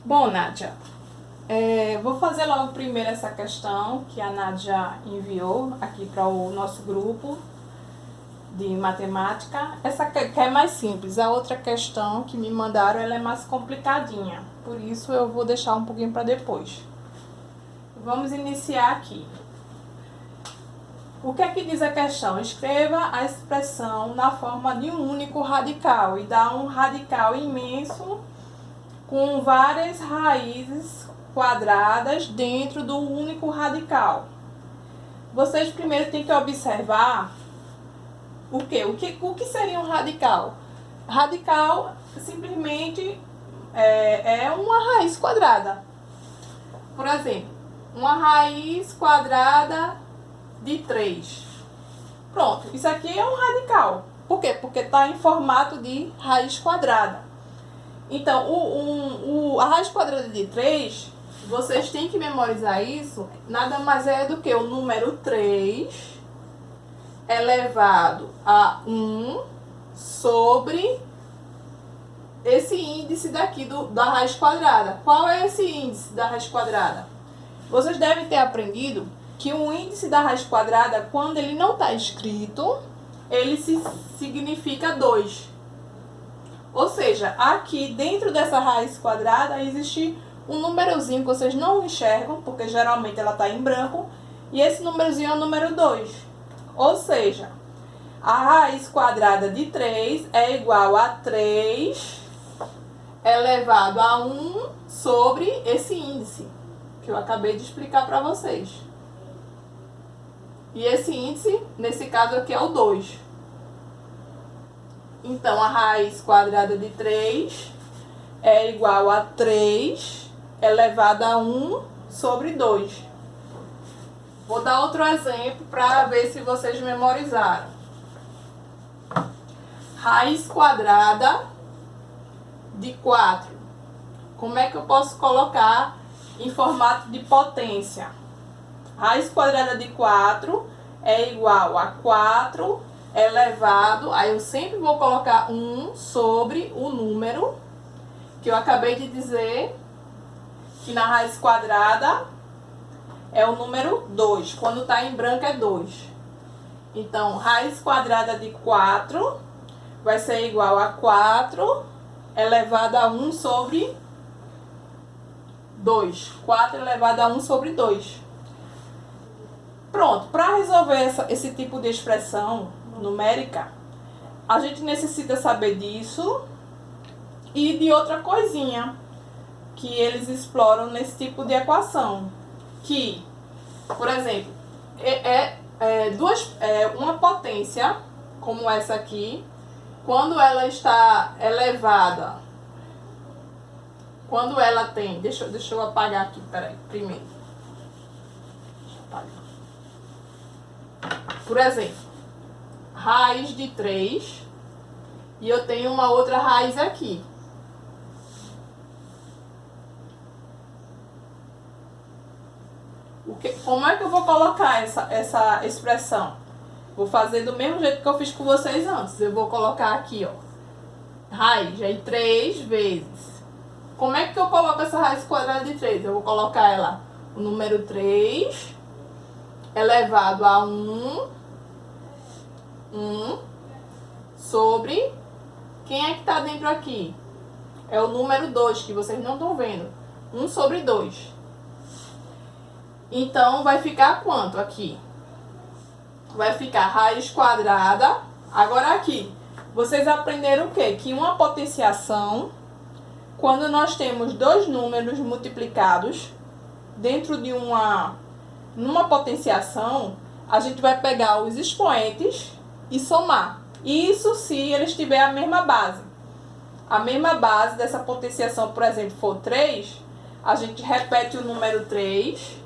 Bom, Nádia, vou fazer logo primeiro essa questão que a Nádia enviou aqui para o nosso grupo de matemática. Essa que é mais simples, a outra questão que me mandaram ela é mais complicadinha, por isso eu vou deixar um pouquinho para depois. Vamos iniciar aqui. O que é que diz a questão? Escreva a expressão na forma de um único radical e dá um radical imenso com várias raízes quadradas dentro do único radical. Vocês primeiro têm que observar o que seria um radical? Radical simplesmente é uma raiz quadrada. Por exemplo, uma raiz quadrada de 3. Pronto, isso aqui é um radical. Por quê? Porque está em formato de raiz quadrada. Então, a raiz quadrada de 3, vocês têm que memorizar isso, nada mais é do que o número 3 elevado a 1 sobre esse índice daqui da raiz quadrada. Qual é esse índice da raiz quadrada? Vocês devem ter aprendido que o índice da raiz quadrada, quando ele não está escrito, ele significa 2. Ou seja, aqui dentro dessa raiz quadrada existe um númerozinho que vocês não enxergam, porque geralmente ela está em branco, e esse númerozinho é o número 2. Ou seja, a raiz quadrada de 3 é igual a 3 elevado a 1 sobre esse índice, que eu acabei de explicar para vocês. E esse índice, nesse caso aqui, é o 2. Então, a raiz quadrada de 3 é igual a 3 elevado a 1 sobre 2. Vou dar outro exemplo para ver se vocês memorizaram. Raiz quadrada de 4. Como é que eu posso colocar em formato de potência? Raiz quadrada de 4 é igual a 4 elevado, aí eu sempre vou colocar 1 sobre o número que eu acabei de dizer, que na raiz quadrada é o número 2. Quando está em branco é 2. Então, raiz quadrada de 4 vai ser igual a 4 elevado a 1 sobre 2. 4 elevado a 1 sobre 2. Pronto, para resolver esse tipo de expressão numérica, a gente necessita saber disso e de outra coisinha que eles exploram nesse tipo de equação, que, por exemplo, uma potência como essa aqui, quando ela está elevada, quando ela tem, deixa eu apagar aqui, peraí, primeiro. Deixa eu apagar. Por exemplo, raiz de 3 e eu tenho uma outra raiz aqui. Como é que eu vou colocar essa expressão? Vou fazer do mesmo jeito que eu fiz com vocês antes. Eu vou colocar aqui, ó, raiz, aí 3 vezes. Como é que eu coloco essa raiz quadrada de 3? Eu vou colocar ela, o número 3 elevado a 1 sobre, quem é que está dentro aqui? É o número 2, que vocês não estão vendo. 1 sobre 2. Então, vai ficar quanto aqui? Vai ficar raiz quadrada. Agora aqui, vocês aprenderam o quê? Que uma potenciação, quando nós temos dois números multiplicados dentro de numa potenciação, a gente vai pegar os expoentes e somar. Isso se eles tiverem a mesma base. A mesma base dessa potenciação, por exemplo, for 3, a gente repete o número 3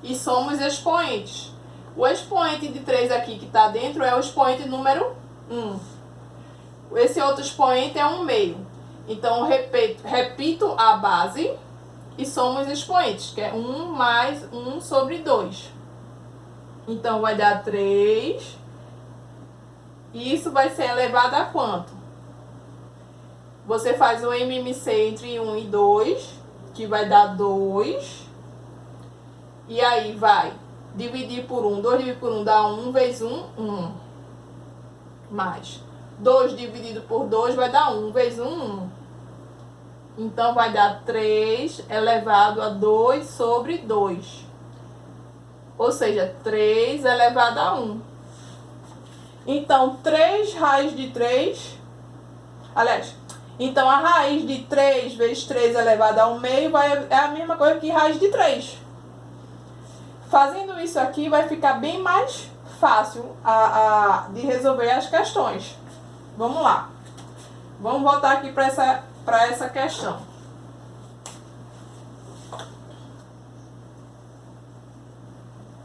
e soma os expoentes. O expoente de 3 aqui que está dentro é o expoente número 1. Esse outro expoente é 1/2. Então, repito a base e somo os expoentes, que é 1 mais 1 sobre 2. Então, vai dar 3. E isso vai ser elevado a quanto? você faz o MMC entre 1 e 2, que vai dar 2. E aí vai dividir por 1. 2 dividido por 1 dá 1 vezes 1, 1. Mais 2 dividido por 2 vai dar 1 vezes 1, 1. Então, vai dar 3 elevado a 2 sobre 2. Ou seja, 3 elevado a 1. Então, 3 raiz de 3... Aliás, então a raiz de 3 vezes 3 elevado a 1 meio é a mesma coisa que raiz de 3. Fazendo isso aqui, vai ficar bem mais fácil de resolver as questões. Vamos lá. Vamos voltar aqui para essa questão.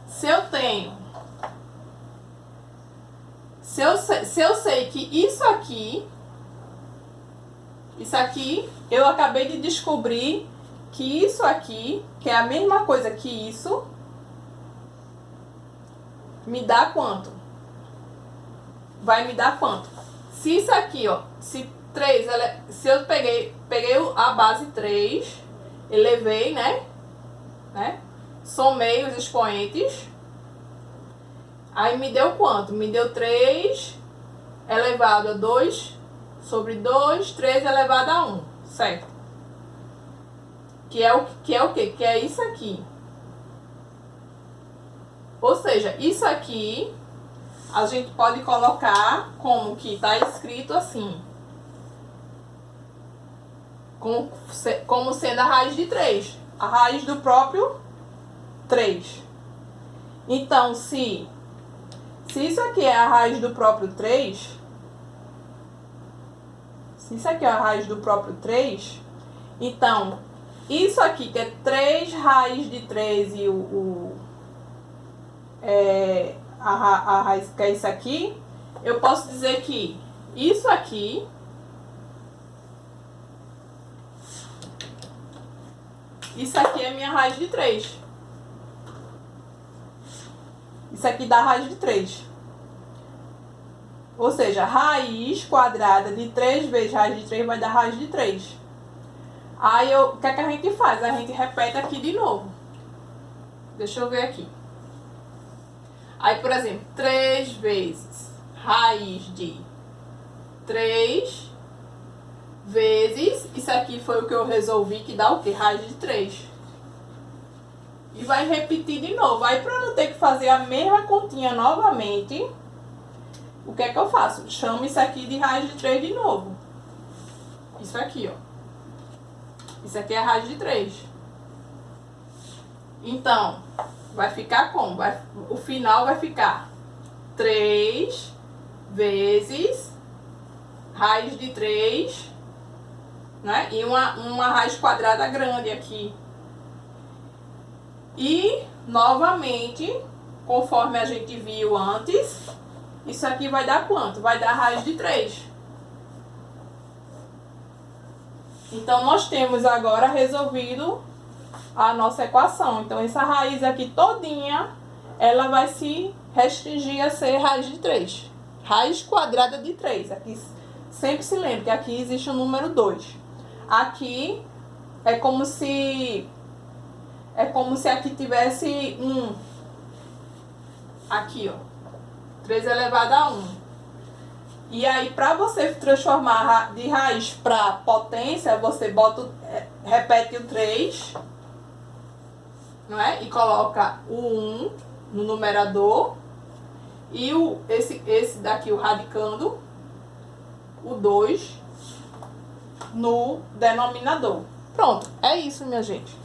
Se eu tenho... Se eu sei que isso aqui, eu acabei de descobrir que isso aqui, que é a mesma coisa que isso, me dá quanto? Vai me dar quanto? Se isso aqui, ó, se eu peguei a base 3, elevei, né? Somei os expoentes. Aí me deu quanto? Me deu 3 elevado a 2 sobre 2, 3 elevado a 1, certo? Que é o quê? Que é isso aqui. Ou seja, isso aqui a gente pode colocar como que está escrito assim. Como sendo a raiz de 3. A raiz do próprio 3. Então, se isso aqui é a raiz do próprio 3, se isso aqui é a raiz do próprio 3, então, isso aqui que é 3 raiz de 3 e a raiz que é isso aqui, eu posso dizer que isso aqui é minha raiz de 3. Isso aqui dá raiz de 3. Ou seja, raiz quadrada de 3 vezes raiz de 3 vai dar raiz de 3. Aí, o que é que a gente faz? A gente repete aqui de novo. Deixa eu ver aqui. Aí, por exemplo, 3 vezes raiz de 3 vezes... Isso aqui foi o que eu resolvi, que dá o quê? Raiz de 3. E vai repetir de novo. Aí, para não ter que fazer a mesma continha novamente, o que é que eu faço? Chamo isso aqui de raiz de 3 de novo. Isso aqui, ó. Isso aqui é a raiz de 3. Então, vai ficar como? O final vai ficar 3 vezes raiz de 3, né? E uma raiz quadrada grande aqui. E, novamente, conforme a gente viu antes, isso aqui vai dar quanto? Vai dar raiz de 3. Então, nós temos agora resolvido a nossa equação. Então, essa raiz aqui todinha, ela vai se restringir a ser raiz de 3. Raiz quadrada de 3. Aqui, sempre se lembre que aqui existe o número 2. Aqui é como se aqui tivesse aqui, ó, 3 elevado a 1. E aí, para você transformar de raiz para potência, você repete o 3, não é? E coloca o 1 no numerador e esse daqui, o radicando, o 2 no denominador. Pronto, é isso, minha gente.